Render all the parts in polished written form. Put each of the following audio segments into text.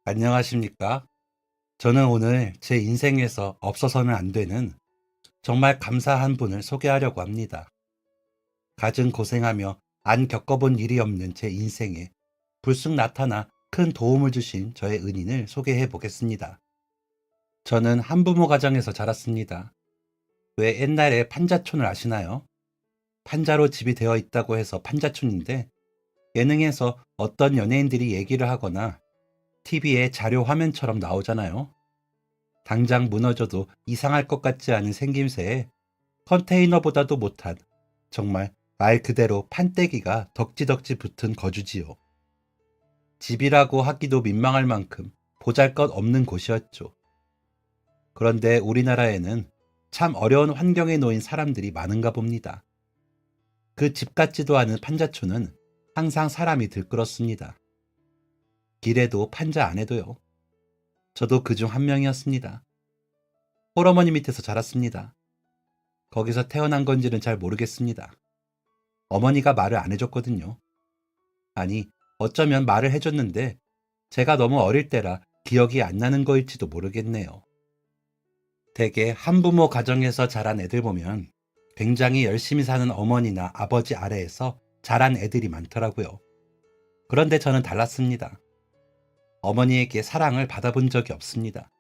안녕하십니까? 저는 오늘 제 인생에서 없어서는 안 되는 정말 감사한 분을 소개하려고 합니다. 갖은 고생하며 안 겪어본 일이 없는 제 인생에 불쑥 나타나 큰 도움을 주신 저의 은인을 소개해 보겠습니다. 저는 한부모 가정에서 자랐습니다. 왜 옛날에 판자촌을 아시나요? 판자로 집이 되어 있다고 해서 판자촌인데 예능에서 어떤 연예인들이 얘기를 하거나 TV에 자료 화면처럼 나오잖아요. 당장 무너져도 이상할 것 같지 않은 생김새에 컨테이너보다도 못한 정말 말 그대로 판때기가 덕지덕지 붙은 거주지요. 집이라고 하기도 민망할 만큼 보잘것없는 곳이었죠. 그런데 우리나라에는 참 어려운 환경에 놓인 사람들이 많은가 봅니다. 그 집 같지도 않은 판자촌은 항상 사람이 들끓었습니다. 길에도 판자 안에도요. 저도 그중 한 명이었습니다. 홀어머니 밑에서 자랐습니다. 거기서 태어난 건지는 잘 모르겠습니다. 어머니가 말을 안 해줬거든요. 아니, 어쩌면 말을 해줬는데 제가 너무 어릴 때라 기억이 안 나는 거일지도 모르겠네요. 대개 한부모 가정에서 자란 애들 보면 굉장히 열심히 사는 어머니나 아버지 아래에서 자란 애들이 많더라고요. 그런데 저는 달랐습니다. 어머니에게 사랑을 받아본 적이 없습니다.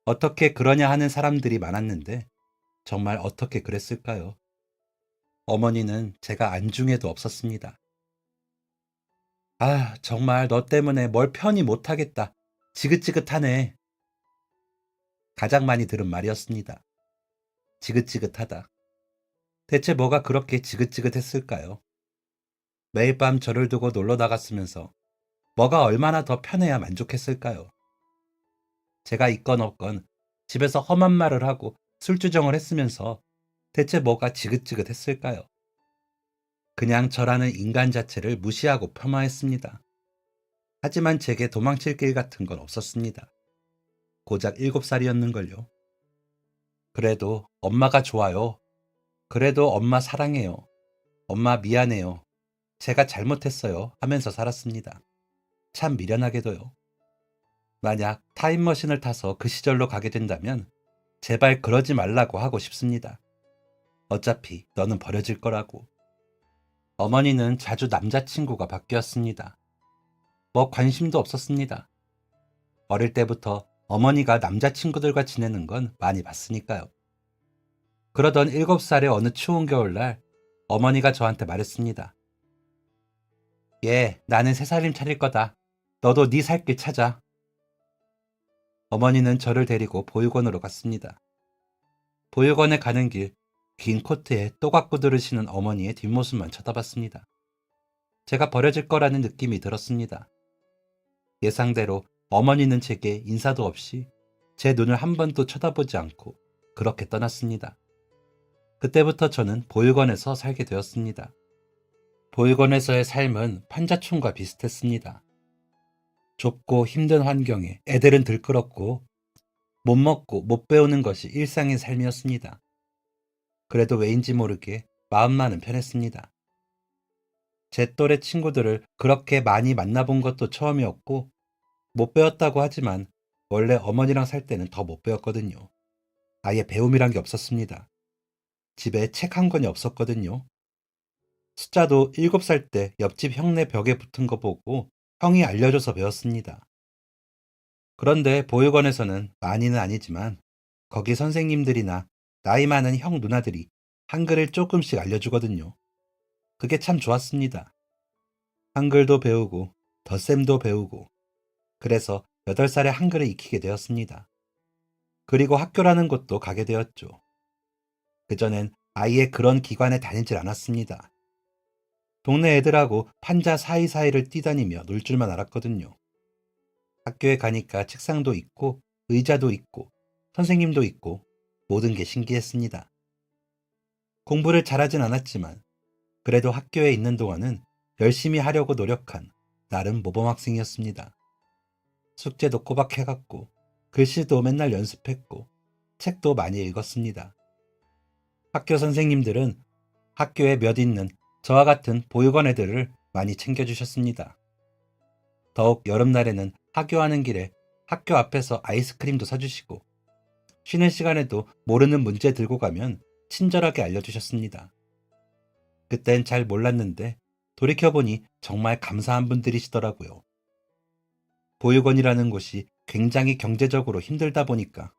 어떻게 그러냐 하는 사람들이 많았는데 정말 어떻게 그랬을까요? 어머니는 제가 안중에도 없었습니다. 아, 정말 너 때문에 뭘 편히 못하겠다. 지긋지긋하네. 가장 많이 들은 말이었습니다. 지긋지긋하다. 대체 뭐가 그렇게 지긋지긋했을까요? 매일 밤 저를 두고 놀러 나갔으면서 뭐가 얼마나 더 편해야 만족했을까요? 제가 있건 없건 집에서 험한 말을 하고 술주정을 했으면서 대체 뭐가 지긋지긋했을까요? 그냥 저라는 인간 자체를 무시하고 폄하했습니다. 하지만 제게 도망칠 길 같은 건 없었습니다. 고작 7살이었는걸요. 그래도 엄마가 좋아요. 그래도 엄마 사랑해요. 엄마 미안해요. 제가 잘못했어요. 하면서 살았습니다. 참 미련하게도요. 만약 타임머신을 타서 그 시절로 가게 된다면 제발 그러지 말라고 하고 싶습니다. 어차피 너는 버려질 거라고. 어머니는 자주 남자친구가 바뀌었습니다. 뭐 관심도 없었습니다. 어릴 때부터 어머니가 남자친구들과 지내는 건 많이 봤으니까요. 그러던 7살의 어느 추운 겨울날 어머니가 저한테 말했습니다. 얘, 나는 새 살림 차릴 거다. 너도 네 살 길 찾아. 어머니는 저를 데리고 보육원으로 갔습니다. 보육원에 가는 길, 긴 코트에 또각구두를 신은 어머니의 뒷모습만 쳐다봤습니다. 제가 버려질 거라는 느낌이 들었습니다. 예상대로 어머니는 제게 인사도 없이 제 눈을 한 번도 쳐다보지 않고 그렇게 떠났습니다. 그때부터 저는 보육원에서 살게 되었습니다. 보육원에서의 삶은 판자촌과 비슷했습니다. 좁고 힘든 환경에 애들은 들끓었고 못 먹고 못 배우는 것이 일상의 삶이었습니다. 그래도 왜인지 모르게 마음만은 편했습니다. 제 또래 친구들을 그렇게 많이 만나본 것도 처음이었고 못 배웠다고 하지만 원래 어머니랑 살 때는 더 못 배웠거든요. 아예 배움이란 게 없었습니다. 집에 책 한 권이 없었거든요. 숫자도 7살 때 옆집 형네 벽에 붙은 거 보고 형이 알려줘서 배웠습니다. 그런데 보육원에서는 많이는 아니지만 거기 선생님들이나 나이 많은 형 누나들이 한글을 조금씩 알려주거든요. 그게 참 좋았습니다. 한글도 배우고 덧셈도 배우고 그래서 8살에 한글을 익히게 되었습니다. 그리고 학교라는 곳도 가게 되었죠. 그전엔 아예 그런 기관에 다니질 않았습니다. 동네 애들하고 판자 사이사이를 뛰다니며 놀 줄만 알았거든요. 학교에 가니까 책상도 있고 의자도 있고 선생님도 있고 모든 게 신기했습니다. 공부를 잘하진 않았지만 그래도 학교에 있는 동안은 열심히 하려고 노력한 나름 모범 학생이었습니다. 숙제도 꼬박 해갔고 글씨도 맨날 연습했고 책도 많이 읽었습니다. 학교 선생님들은 학교에 몇 있는 저와 같은 보육원 애들을 많이 챙겨주셨습니다. 더욱 여름날에는 하교하는 길에 학교 앞에서 아이스크림도 사주시고 쉬는 시간에도 모르는 문제 들고 가면 친절하게 알려주셨습니다. 그땐 잘 몰랐는데 돌이켜보니 정말 감사한 분들이시더라고요. 보육원이라는 곳이 굉장히 경제적으로 힘들다 보니까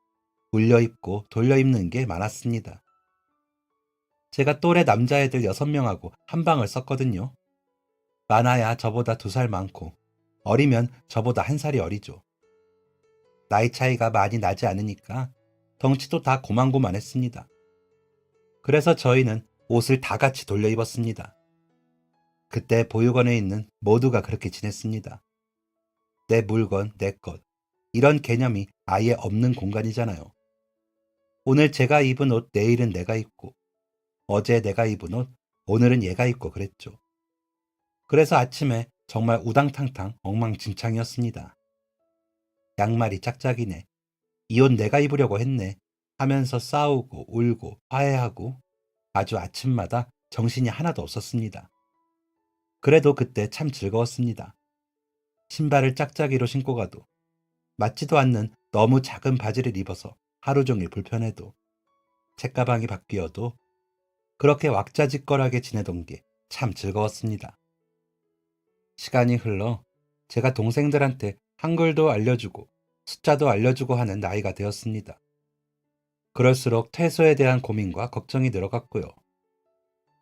물려입고 돌려입는 게 많았습니다. 제가 또래 남자애들 6명하고 한 방을 썼거든요. 많아야 저보다 2살 많고 어리면 저보다 1살이 어리죠. 나이 차이가 많이 나지 않으니까 덩치도 다 고만고만했습니다. 그래서 저희는 옷을 다 같이 돌려 입었습니다. 그때 보육원에 있는 모두가 그렇게 지냈습니다. 내 물건, 내 것. 이런 개념이 아예 없는 공간이잖아요. 오늘 제가 입은 옷 내일은 내가 입고 어제 내가 입은 옷 오늘은 얘가 입고 그랬죠. 그래서 아침에 정말 우당탕탕 엉망진창이었습니다. 양말이 짝짝이네. 이 옷 내가 입으려고 했네. 하면서 싸우고 울고 화해하고 아주 아침마다 정신이 하나도 없었습니다. 그래도 그때 참 즐거웠습니다. 신발을 짝짝이로 신고 가도 맞지도 않는 너무 작은 바지를 입어서 하루 종일 불편해도 책가방이 바뀌어도 그렇게 왁자지껄하게 지내던 게 참 즐거웠습니다. 시간이 흘러 제가 동생들한테 한글도 알려주고 숫자도 알려주고 하는 나이가 되었습니다. 그럴수록 퇴소에 대한 고민과 걱정이 늘어갔고요.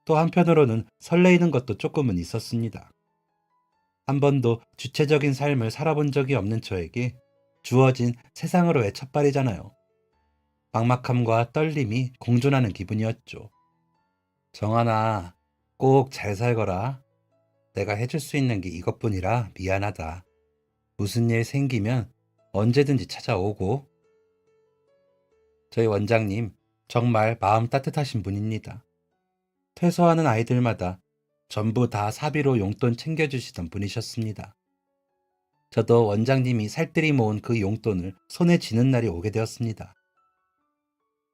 또 한편으로는 설레이는 것도 조금은 있었습니다. 한 번도 주체적인 삶을 살아본 적이 없는 저에게 주어진 세상으로의 첫발이잖아요. 막막함과 떨림이 공존하는 기분이었죠. 정하나, 꼭 잘 살거라. 내가 해줄 수 있는 게 이것뿐이라 미안하다. 무슨 일 생기면 언제든지 찾아오고. 저희 원장님 정말 마음 따뜻하신 분입니다. 퇴소하는 아이들마다 전부 다 사비로 용돈 챙겨주시던 분이셨습니다. 저도 원장님이 살뜰히 모은 그 용돈을 손에 쥐는 날이 오게 되었습니다.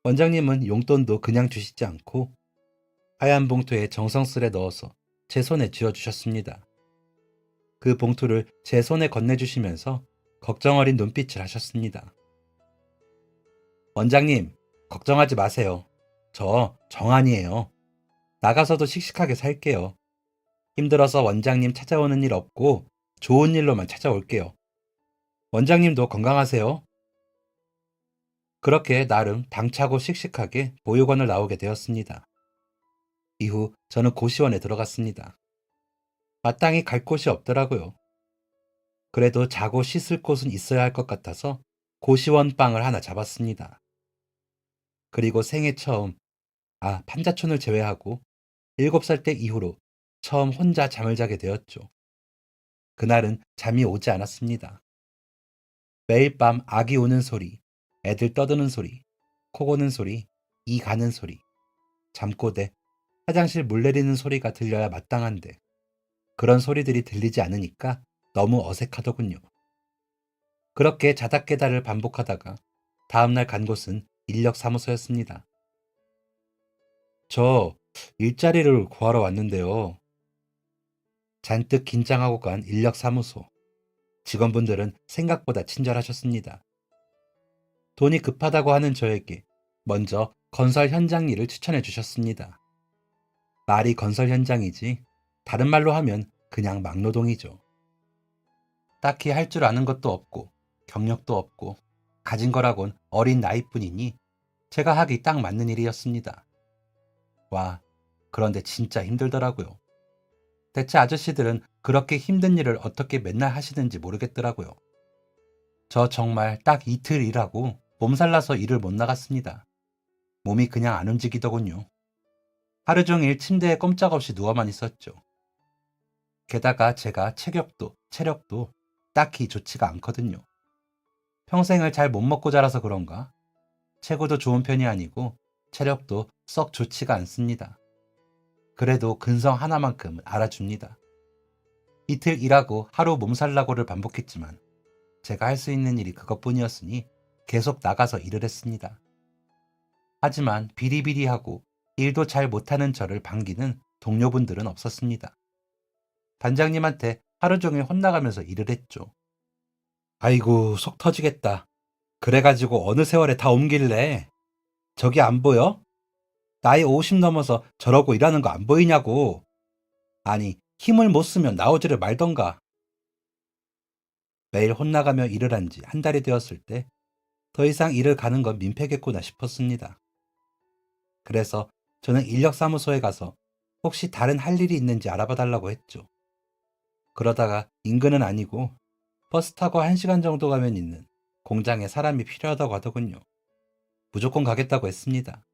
원장님은 용돈도 그냥 주시지 않고 하얀 봉투에 정성스레 넣어서 제 손에 쥐어주셨습니다. 그 봉투를 제 손에 건네주시면서 걱정 어린 눈빛을 하셨습니다. 원장님, 걱정하지 마세요. 저 정한이에요. 나가서도 씩씩하게 살게요. 힘들어서 원장님 찾아오는 일 없고 좋은 일로만 찾아올게요. 원장님도 건강하세요. 그렇게 나름 당차고 씩씩하게 보육원을 나오게 되었습니다. 이후 저는 고시원에 들어갔습니다. 마땅히 갈 곳이 없더라고요. 그래도 자고 씻을 곳은 있어야 할 것 같아서 고시원 방을 하나 잡았습니다. 그리고 생애 처음, 판자촌을 제외하고 7살 때 이후로 처음 혼자 잠을 자게 되었죠. 그날은 잠이 오지 않았습니다. 매일 밤 아기 우는 소리, 애들 떠드는 소리, 코 고는 소리, 이 가는 소리, 잠꼬대, 화장실 물 내리는 소리가 들려야 마땅한데 그런 소리들이 들리지 않으니까 너무 어색하더군요. 그렇게 자다 깨다를 반복하다가 다음날 간 곳은 인력사무소였습니다. 저 일자리를 구하러 왔는데요. 잔뜩 긴장하고 간 인력사무소. 직원분들은 생각보다 친절하셨습니다. 돈이 급하다고 하는 저에게 먼저 건설 현장 일을 추천해 주셨습니다. 말이 건설 현장이지 다른 말로 하면 그냥 막노동이죠. 딱히 할 줄 아는 것도 없고 경력도 없고 가진 거라곤 어린 나이뿐이니 제가 하기 딱 맞는 일이었습니다. 와, 그런데 진짜 힘들더라고요. 대체 아저씨들은 그렇게 힘든 일을 어떻게 맨날 하시는지 모르겠더라고요. 저 정말 딱 이틀 일하고 몸살나서 일을 못 나갔습니다. 몸이 그냥 안 움직이더군요. 하루 종일 침대에 꼼짝없이 누워만 있었죠. 게다가 제가 체력도 딱히 좋지가 않거든요. 평생을 잘 못 먹고 자라서 그런가? 체구도 좋은 편이 아니고 체력도 썩 좋지가 않습니다. 그래도 근성 하나만큼은 알아줍니다. 이틀 일하고 하루 몸살나고를 반복했지만 제가 할 수 있는 일이 그것뿐이었으니 계속 나가서 일을 했습니다. 하지만 비리비리하고 일도 잘 못하는 저를 반기는 동료분들은 없었습니다. 반장님한테 하루 종일 혼나가면서 일을 했죠. 아이고, 속 터지겠다. 그래가지고 어느 세월에 다 옮길래. 저기 안 보여? 나이 50 넘어서 저러고 일하는 거 안 보이냐고. 아니, 힘을 못 쓰면 나오지를 말던가. 매일 혼나가며 일을 한 지 한 달이 되었을 때 더 이상 일을 가는 건 민폐겠구나 싶었습니다. 그래서 저는 인력사무소에 가서 혹시 다른 할 일이 있는지 알아봐 달라고 했죠. 그러다가 인근은 아니고 버스 타고 1시간 정도 가면 있는 공장에 사람이 필요하다고 하더군요. 무조건 가겠다고 했습니다.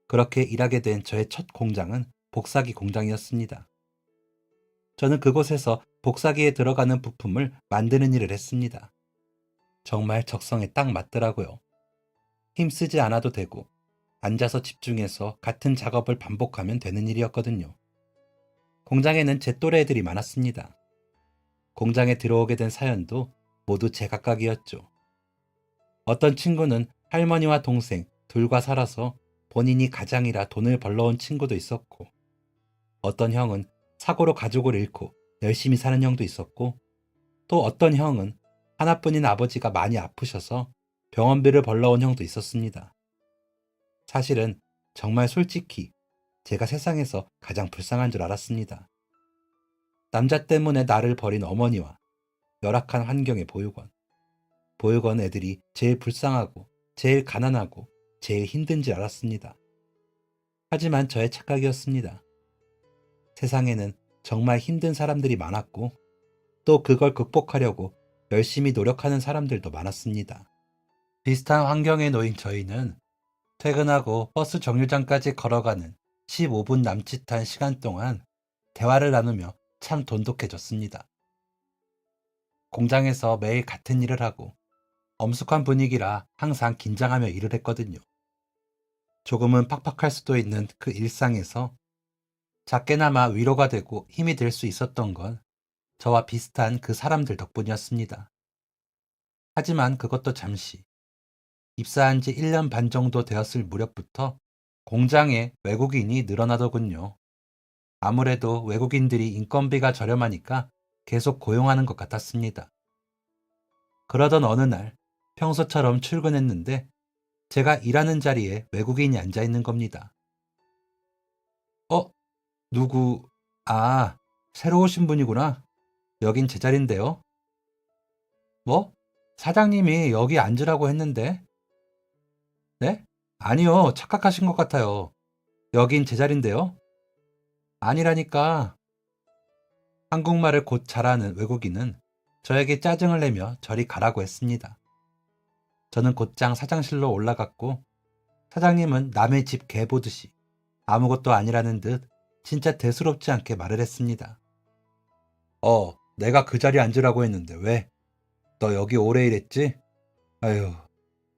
그렇게 일하게 된 저의 첫 공장은 복사기 공장이었습니다. 저는 그곳에서 복사기에 들어가는 부품을 만드는 일을 했습니다. 정말 적성에 딱 맞더라고요. 힘쓰지 않아도 되고 앉아서 집중해서 같은 작업을 반복하면 되는 일이었거든요. 공장에는 제 또래 애들이 많았습니다. 공장에 들어오게 된 사연도 모두 제각각이었죠. 어떤 친구는 할머니와 동생 둘과 살아서 본인이 가장이라 돈을 벌러온 친구도 있었고, 어떤 형은 사고로 가족을 잃고 열심히 사는 형도 있었고, 또 어떤 형은 하나뿐인 아버지가 많이 아프셔서 병원비를 벌러온 형도 있었습니다. 사실은 정말 솔직히 제가 세상에서 가장 불쌍한 줄 알았습니다. 남자 때문에 나를 버린 어머니와 열악한 환경의 보육원 애들이 제일 불쌍하고 제일 가난하고 제일 힘든 줄 알았습니다. 하지만 저의 착각이었습니다. 세상에는 정말 힘든 사람들이 많았고 또 그걸 극복하려고 열심히 노력하는 사람들도 많았습니다. 비슷한 환경에 놓인 저희는 퇴근하고 버스 정류장까지 걸어가는 15분 남짓한 시간 동안 대화를 나누며 참 돈독해졌습니다. 공장에서 매일 같은 일을 하고 엄숙한 분위기라 항상 긴장하며 일을 했거든요. 조금은 팍팍할 수도 있는 그 일상에서 작게나마 위로가 되고 힘이 될 수 있었던 건 저와 비슷한 그 사람들 덕분이었습니다. 하지만 그것도 잠시, 입사한 지 1년 반 정도 되었을 무렵부터 공장에 외국인이 늘어나더군요. 아무래도 외국인들이 인건비가 저렴하니까 계속 고용하는 것 같았습니다. 그러던 어느 날 평소처럼 출근했는데 제가 일하는 자리에 외국인이 앉아 있는 겁니다. 어? 누구? 아, 새로 오신 분이구나. 여긴 제 자리인데요. 뭐? 사장님이 여기 앉으라고 했는데? 네? 아니요, 착각하신 것 같아요. 여긴 제 자리인데요. 아니라니까. 한국말을 곧 잘하는 외국인은 저에게 짜증을 내며 저리 가라고 했습니다. 저는 곧장 사장실로 올라갔고 사장님은 남의 집 개 보듯이 아무것도 아니라는 듯 진짜 대수롭지 않게 말을 했습니다. 내가 그 자리에 앉으라고 했는데 왜? 너 여기 오래 일했지? 아휴,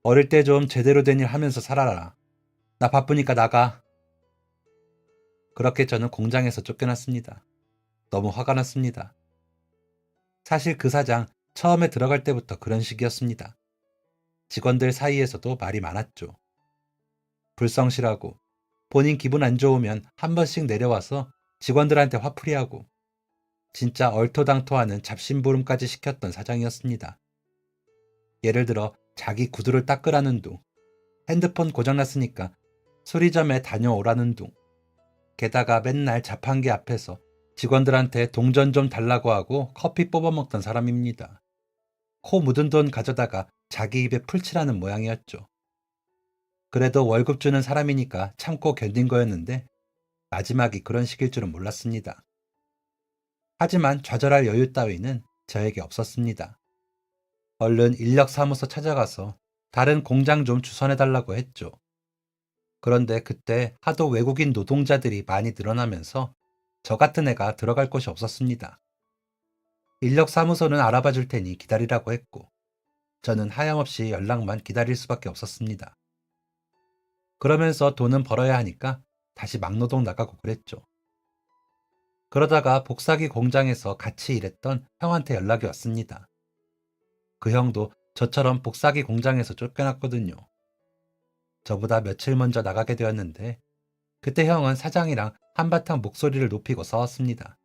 어릴 때 좀 제대로 된 일 하면서 살아라. 나 바쁘니까 나가. 그렇게 저는 공장에서 쫓겨났습니다. 너무 화가 났습니다. 사실 그 사장 처음에 들어갈 때부터 그런 식이었습니다. 직원들 사이에서도 말이 많았죠. 불성실하고 본인 기분 안 좋으면 한 번씩 내려와서 직원들한테 화풀이하고 진짜 얼토당토하는 잡심부름까지 시켰던 사장이었습니다. 예를 들어 자기 구두를 닦으라는 둥, 핸드폰 고장났으니까 수리점에 다녀오라는 둥, 게다가 맨날 자판기 앞에서 직원들한테 동전 좀 달라고 하고 커피 뽑아먹던 사람입니다. 코 묻은 돈 가져다가 자기 입에 풀칠하는 모양이었죠. 그래도 월급 주는 사람이니까 참고 견딘 거였는데 마지막이 그런 식일 줄은 몰랐습니다. 하지만 좌절할 여유 따위는 저에게 없었습니다. 얼른 인력사무소 찾아가서 다른 공장 좀 주선해달라고 했죠. 그런데 그때 하도 외국인 노동자들이 많이 늘어나면서 저 같은 애가 들어갈 곳이 없었습니다. 인력사무소는 알아봐 줄 테니 기다리라고 했고 저는 하염없이 연락만 기다릴 수밖에 없었습니다. 그러면서 돈은 벌어야 하니까 다시 막노동 나가고 그랬죠. 그러다가 복사기 공장에서 같이 일했던 형한테 연락이 왔습니다. 그 형도 저처럼 복사기 공장에서 쫓겨났거든요. 저보다 며칠 먼저 나가게 되었는데 그때 형은 사장이랑 한바탕 목소리를 높이고 싸웠습니다.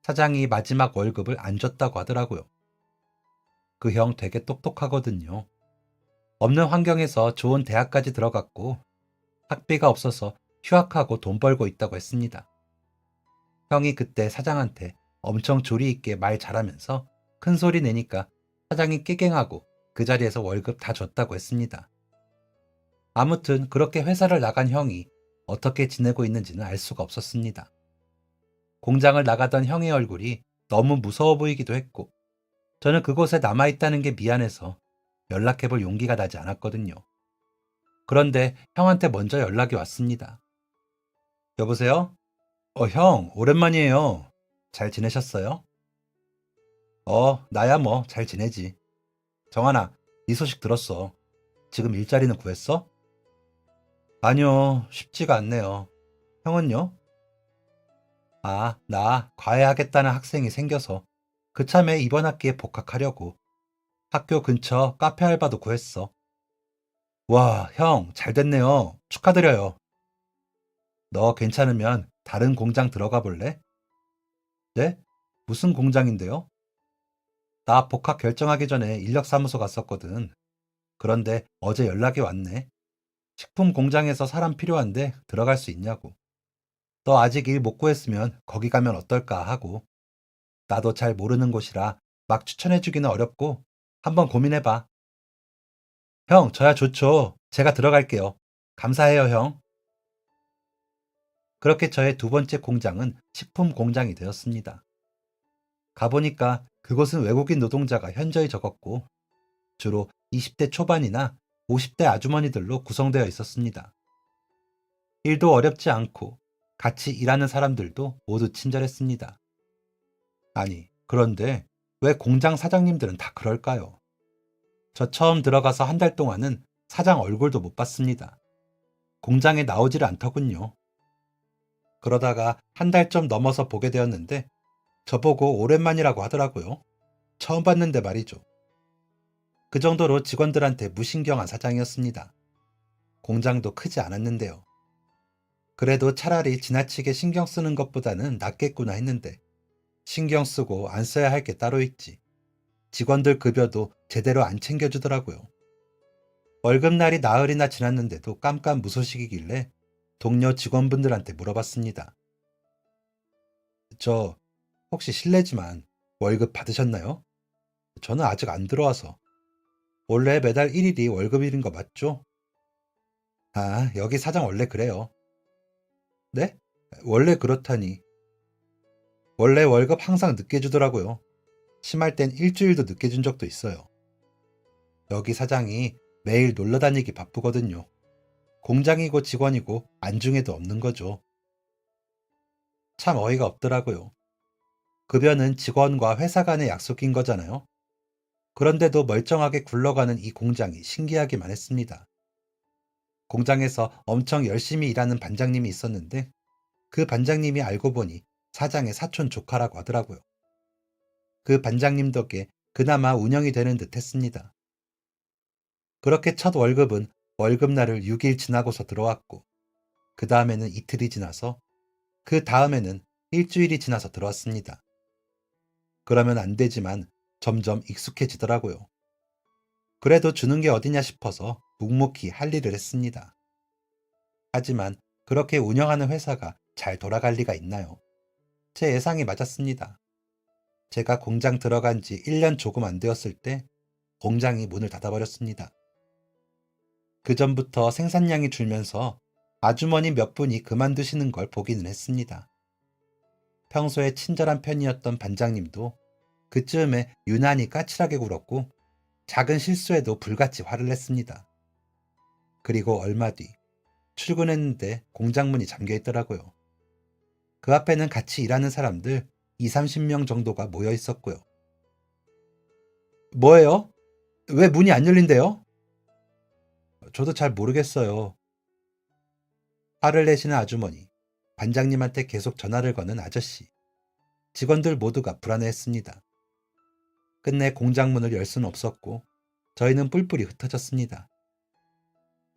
사장이 마지막 월급을 안 줬다고 하더라고요. 그 형 되게 똑똑하거든요. 없는 환경에서 좋은 대학까지 들어갔고 학비가 없어서 휴학하고 돈 벌고 있다고 했습니다. 형이 그때 사장한테 엄청 조리 있게 말 잘하면서 큰 소리 내니까 사장이 깨갱하고 그 자리에서 월급 다 줬다고 했습니다. 아무튼 그렇게 회사를 나간 형이 어떻게 지내고 있는지는 알 수가 없었습니다. 공장을 나가던 형의 얼굴이 너무 무서워 보이기도 했고 저는 그곳에 남아있다는 게 미안해서 연락해볼 용기가 나지 않았거든요. 그런데 형한테 먼저 연락이 왔습니다. 여보세요? 형, 오랜만이에요. 잘 지내셨어요? 나야 뭐, 잘 지내지. 정한아, 네 소식 들었어. 지금 일자리는 구했어? 아니요, 쉽지가 않네요. 형은요? 나 과외하겠다는 학생이 생겨서 그참에 이번 학기에 복학하려고 학교 근처 카페 알바도 구했어. 와, 형, 잘 됐네요. 축하드려요. 너 괜찮으면 다른 공장 들어가 볼래? 네? 무슨 공장인데요? 나 복학 결정하기 전에 인력사무소 갔었거든. 그런데 어제 연락이 왔네. 식품 공장에서 사람 필요한데 들어갈 수 있냐고. 너 아직 일 못 구했으면 거기 가면 어떨까 하고. 나도 잘 모르는 곳이라 막 추천해주기는 어렵고 한번 고민해봐. 형, 저야 좋죠. 제가 들어갈게요. 감사해요, 형. 그렇게 저의 두 번째 공장은 식품 공장이 되었습니다. 가보니까 그곳은 외국인 노동자가 현저히 적었고 주로 20대 초반이나 50대 아주머니들로 구성되어 있었습니다. 일도 어렵지 않고 같이 일하는 사람들도 모두 친절했습니다. 아니, 그런데 왜 공장 사장님들은 다 그럴까요? 저 처음 들어가서 한 달 동안은 사장 얼굴도 못 봤습니다. 공장에 나오지를 않더군요. 그러다가 한 달 좀 넘어서 보게 되었는데 저보고 오랜만이라고 하더라고요. 처음 봤는데 말이죠. 그 정도로 직원들한테 무신경한 사장이었습니다. 공장도 크지 않았는데요. 그래도 차라리 지나치게 신경 쓰는 것보다는 낫겠구나 했는데 신경 쓰고 안 써야 할 게 따로 있지. 직원들 급여도 제대로 안 챙겨주더라고요. 월급날이 나흘이나 지났는데도 깜깜무소식이길래 동료 직원분들한테 물어봤습니다. 저 혹시 실례지만 월급 받으셨나요? 저는 아직 안 들어와서. 원래 매달 1일이 월급일인 거 맞죠? 여기 사장 원래 그래요. 네? 원래 그렇다니. 원래 월급 항상 늦게 주더라고요. 심할 땐 일주일도 늦게 준 적도 있어요. 여기 사장이 매일 놀러 다니기 바쁘거든요. 공장이고 직원이고 안중에도 없는 거죠. 참 어이가 없더라고요. 급여는 직원과 회사 간의 약속인 거잖아요. 그런데도 멀쩡하게 굴러가는 이 공장이 신기하기만 했습니다. 공장에서 엄청 열심히 일하는 반장님이 있었는데 그 반장님이 알고 보니 사장의 사촌 조카라고 하더라고요. 그 반장님 덕에 그나마 운영이 되는 듯 했습니다. 그렇게 첫 월급은 월급날을 6일 지나고서 들어왔고 그 다음에는 이틀이 지나서 그 다음에는 일주일이 지나서 들어왔습니다. 그러면 안 되지만 점점 익숙해지더라고요. 그래도 주는 게 어디냐 싶어서 묵묵히 할 일을 했습니다. 하지만 그렇게 운영하는 회사가 잘 돌아갈 리가 있나요? 제 예상이 맞았습니다. 제가 공장 들어간 지 1년 조금 안 되었을 때 공장이 문을 닫아버렸습니다. 그 전부터 생산량이 줄면서 아주머니 몇 분이 그만두시는 걸 보기는 했습니다. 평소에 친절한 편이었던 반장님도 그쯤에 유난히 까칠하게 굴었고 작은 실수에도 불같이 화를 냈습니다. 그리고 얼마 뒤 출근했는데 공장 문이 잠겨 있더라고요. 그 앞에는 같이 일하는 사람들 20, 30명 정도가 모여 있었고요. 뭐예요? 왜 문이 안 열린대요? 저도 잘 모르겠어요. 화를 내시는 아주머니, 반장님한테 계속 전화를 거는 아저씨. 직원들 모두가 불안해했습니다. 끝내 공장 문을 열 수는 없었고 저희는 뿔뿔이 흩어졌습니다.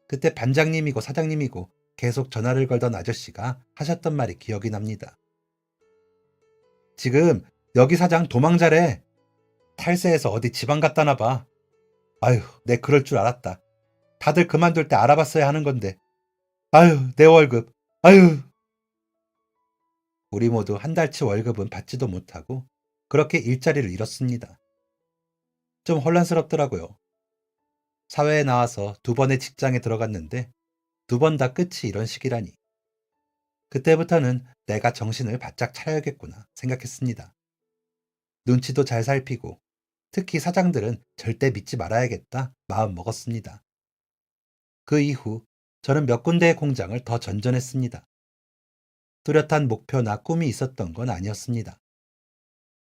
그때 반장님이고 사장님이고 계속 전화를 걸던 아저씨가 하셨던 말이 기억이 납니다. 지금 여기 사장 도망자래. 탈세해서 어디 지방 갔다나 봐. 아휴, 내 그럴 줄 알았다. 다들 그만둘 때 알아봤어야 하는 건데. 아휴, 내 월급. 아휴. 우리 모두 한 달치 월급은 받지도 못하고 그렇게 일자리를 잃었습니다. 좀 혼란스럽더라고요. 사회에 나와서 두 번의 직장에 들어갔는데 두 번 다 끝이 이런 식이라니. 그때부터는 내가 정신을 바짝 차려야겠구나 생각했습니다. 눈치도 잘 살피고 특히 사장들은 절대 믿지 말아야겠다 마음 먹었습니다. 그 이후 저는 몇 군데의 공장을 더 전전했습니다. 뚜렷한 목표나 꿈이 있었던 건 아니었습니다.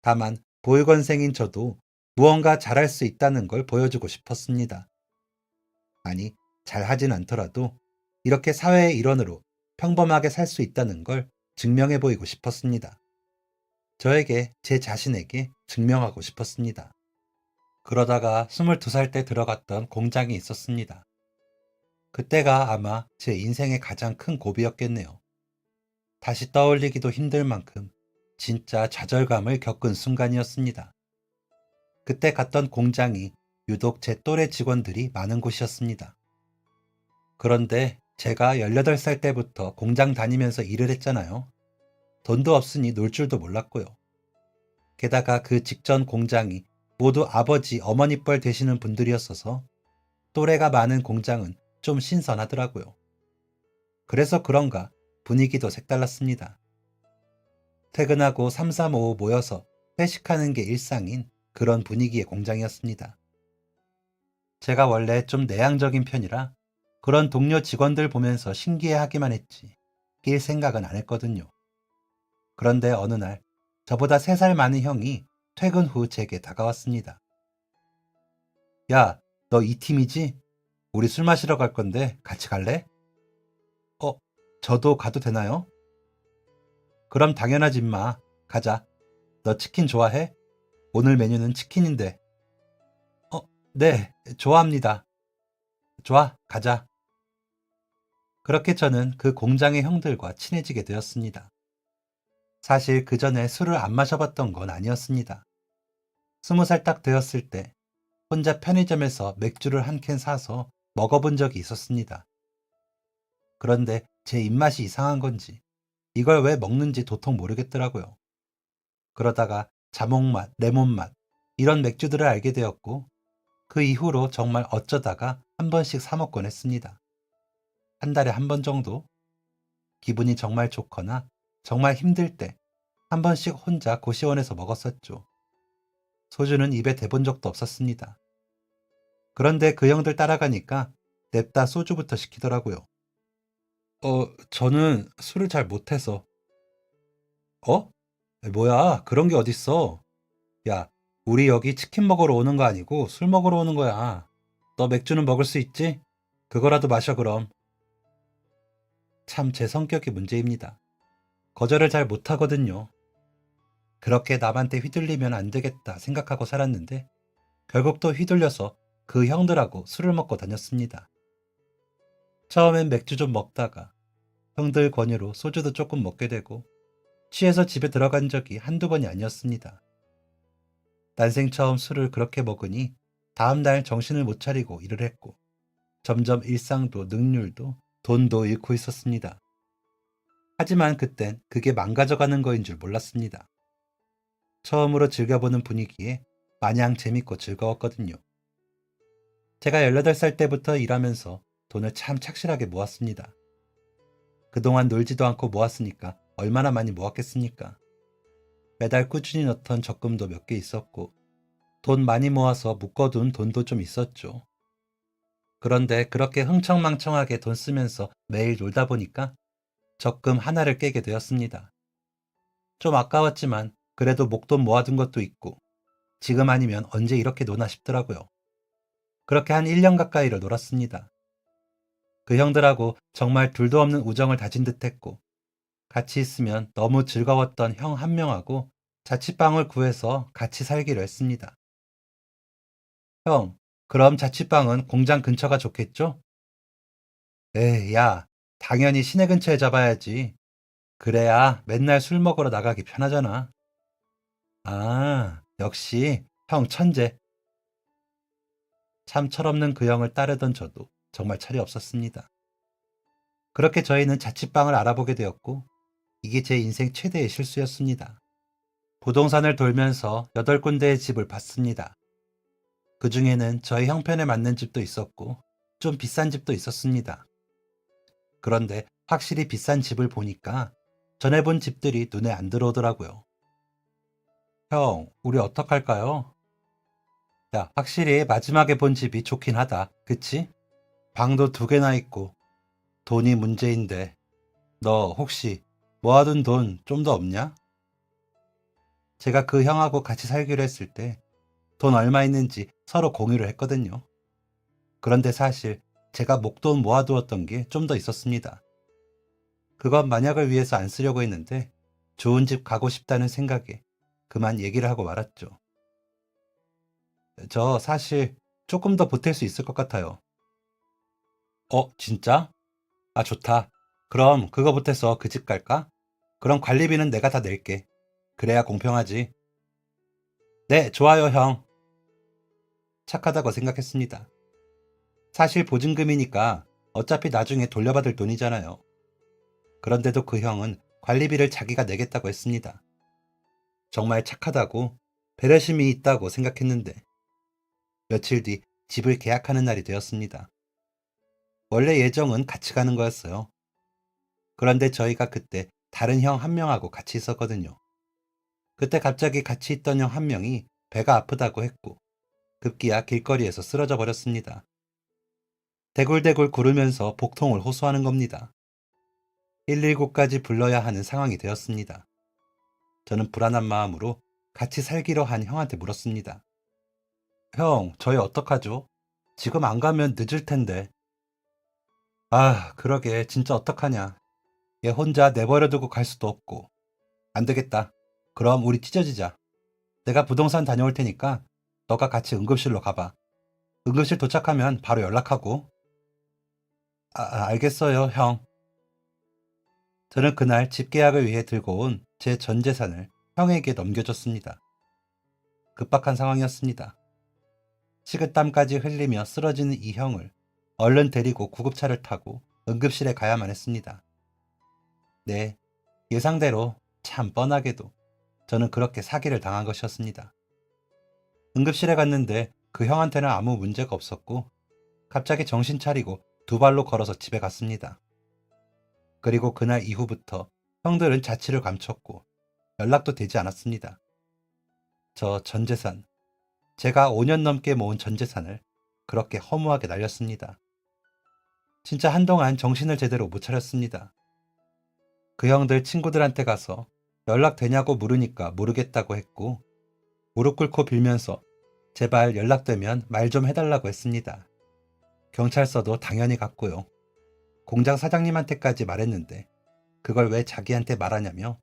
다만 보육원생인 저도 무언가 잘할 수 있다는 걸 보여주고 싶었습니다. 아니, 잘하진 않더라도 이렇게 사회의 일원으로 평범하게 살 수 있다는 걸 증명해 보이고 싶었습니다. 저에게, 제 자신에게 증명하고 싶었습니다. 그러다가 22살 때 들어갔던 공장이 있었습니다. 그때가 아마 제 인생의 가장 큰 고비였겠네요. 다시 떠올리기도 힘들 만큼 진짜 좌절감을 겪은 순간이었습니다. 그때 갔던 공장이 유독 제 또래 직원들이 많은 곳이었습니다. 그런데 제가 18살 때부터 공장 다니면서 일을 했잖아요. 돈도 없으니 놀 줄도 몰랐고요. 게다가 그 직전 공장이 모두 아버지, 어머니 뻘 되시는 분들이었어서 또래가 많은 공장은 좀 신선하더라고요. 그래서 그런가 분위기도 색달랐습니다. 퇴근하고 3, 3, 5 모여서 회식하는 게 일상인 그런 분위기의 공장이었습니다. 제가 원래 좀 내향적인 편이라 그런 동료 직원들 보면서 신기해하기만 했지 낄 생각은 안 했거든요. 그런데 어느 날 저보다 3살 많은 형이 퇴근 후 제게 다가왔습니다. 야, 너 이 팀이지? 우리 술 마시러 갈 건데 같이 갈래? 어, 저도 가도 되나요? 그럼 당연하지 임마. 가자. 너 치킨 좋아해? 오늘 메뉴는 치킨인데. 어, 네, 좋아합니다. 좋아, 가자. 그렇게 저는 그 공장의 형들과 친해지게 되었습니다. 사실 그 전에 술을 안 마셔봤던 건 아니었습니다. 20살 딱 되었을 때 혼자 편의점에서 맥주를 한 캔 사서 먹어본 적이 있었습니다. 그런데 제 입맛이 이상한 건지 이걸 왜 먹는지 도통 모르겠더라고요. 그러다가 자몽맛, 레몬맛 이런 맥주들을 알게 되었고 그 이후로 정말 어쩌다가 한 번씩 사 먹곤 했습니다. 한 달에 한 번 정도? 기분이 정말 좋거나 정말 힘들 때 한 번씩 혼자 고시원에서 먹었었죠. 소주는 입에 대본 적도 없었습니다. 그런데 그 형들 따라가니까 냅다 소주부터 시키더라고요. 저는 술을 잘 못해서. 어? 뭐야, 그런 게 어딨어. 야, 우리 여기 치킨 먹으러 오는 거 아니고 술 먹으러 오는 거야. 너 맥주는 먹을 수 있지? 그거라도 마셔 그럼. 참 제 성격이 문제입니다. 거절을 잘 못하거든요. 그렇게 남한테 휘둘리면 안 되겠다 생각하고 살았는데 결국 또 휘둘려서 그 형들하고 술을 먹고 다녔습니다. 처음엔 맥주 좀 먹다가 형들 권유로 소주도 조금 먹게 되고 취해서 집에 들어간 적이 한두 번이 아니었습니다. 난생 처음 술을 그렇게 먹으니 다음날 정신을 못 차리고 일을 했고 점점 일상도 능률도 돈도 잃고 있었습니다. 하지만 그땐 그게 망가져가는 거인 줄 몰랐습니다. 처음으로 즐겨보는 분위기에 마냥 재밌고 즐거웠거든요. 제가 18살 때부터 일하면서 돈을 참 착실하게 모았습니다. 그동안 놀지도 않고 모았으니까 얼마나 많이 모았겠습니까? 매달 꾸준히 넣던 적금도 몇 개 있었고 돈 많이 모아서 묶어둔 돈도 좀 있었죠. 그런데 그렇게 흥청망청하게 돈 쓰면서 매일 놀다 보니까 적금 하나를 깨게 되었습니다. 좀 아까웠지만 그래도 목돈 모아둔 것도 있고 지금 아니면 언제 이렇게 노나 싶더라고요. 그렇게 한 1년 가까이를 놀았습니다. 그 형들하고 정말 둘도 없는 우정을 다진 듯했고 같이 있으면 너무 즐거웠던 형 한 명하고 자취방을 구해서 같이 살기로 했습니다. 형, 그럼 자취방은 공장 근처가 좋겠죠? 에이, 야, 당연히 시내 근처에 잡아야지. 그래야 맨날 술 먹으러 나가기 편하잖아. 아, 역시 형 천재. 참 철없는 그 형을 따르던 저도 정말 철이 없었습니다. 그렇게 저희는 자취방을 알아보게 되었고 이게 제 인생 최대의 실수였습니다. 부동산을 돌면서 8군데의 집을 봤습니다. 그 중에는 저희 형편에 맞는 집도 있었고 좀 비싼 집도 있었습니다. 그런데 확실히 비싼 집을 보니까 전에 본 집들이 눈에 안 들어오더라고요. 형, 우리 어떡할까요? 야, 확실히 마지막에 본 집이 좋긴 하다. 그치? 방도 2개나 있고 돈이 문제인데 너 혹시 모아둔 돈 좀 더 없냐? 제가 그 형하고 같이 살기로 했을 때 돈 얼마 있는지 서로 공유를 했거든요. 그런데 사실 제가 목돈 모아두었던 게 좀 더 있었습니다. 그건 만약을 위해서 안 쓰려고 했는데 좋은 집 가고 싶다는 생각에 그만 얘기를 하고 말았죠. 저 사실 조금 더 보탤 수 있을 것 같아요. 진짜? 아, 좋다. 그럼 그거 보태서 그 집 갈까? 그럼 관리비는 내가 다 낼게. 그래야 공평하지. 네, 좋아요, 형. 착하다고 생각했습니다. 사실 보증금이니까 어차피 나중에 돌려받을 돈이잖아요. 그런데도 그 형은 관리비를 자기가 내겠다고 했습니다. 정말 착하다고 배려심이 있다고 생각했는데 며칠 뒤 집을 계약하는 날이 되었습니다. 원래 예정은 같이 가는 거였어요. 그런데 저희가 그때 다른 형 한 명하고 같이 있었거든요. 그때 갑자기 같이 있던 형 한 명이 배가 아프다고 했고 급기야 길거리에서 쓰러져 버렸습니다. 대굴대굴 구르면서 복통을 호소하는 겁니다. 119까지 불러야 하는 상황이 되었습니다. 저는 불안한 마음으로 같이 살기로 한 형한테 물었습니다. 형, 저희 어떡하죠? 지금 안 가면 늦을 텐데. 아, 그러게 진짜 어떡하냐. 얘 혼자 내버려 두고 갈 수도 없고. 안 되겠다. 그럼 우리 찢어지자. 내가 부동산 다녀올 테니까 너가 같이 응급실로 가봐. 응급실 도착하면 바로 연락하고. 알겠어요, 형. 저는 그날 집 계약을 위해 들고 온 제 전 재산을 형에게 넘겨줬습니다. 급박한 상황이었습니다. 식은땀까지 흘리며 쓰러지는 이 형을 얼른 데리고 구급차를 타고 응급실에 가야만 했습니다. 네, 예상대로 참 뻔하게도 저는 그렇게 사기를 당한 것이었습니다. 응급실에 갔는데 그 형한테는 아무 문제가 없었고 갑자기 정신 차리고 2발로 걸어서 집에 갔습니다. 그리고 그날 이후부터 형들은 자취를 감췄고 연락도 되지 않았습니다. 저 전재산, 제가 5년 넘게 모은 전재산을 그렇게 허무하게 날렸습니다. 진짜 한동안 정신을 제대로 못 차렸습니다. 그 형들 친구들한테 가서 연락되냐고 물으니까 모르겠다고 했고 무릎 꿇고 빌면서 제발 연락되면 말 좀 해달라고 했습니다. 경찰서도 당연히 갔고요. 공장 사장님한테까지 말했는데 그걸 왜 자기한테 말하냐며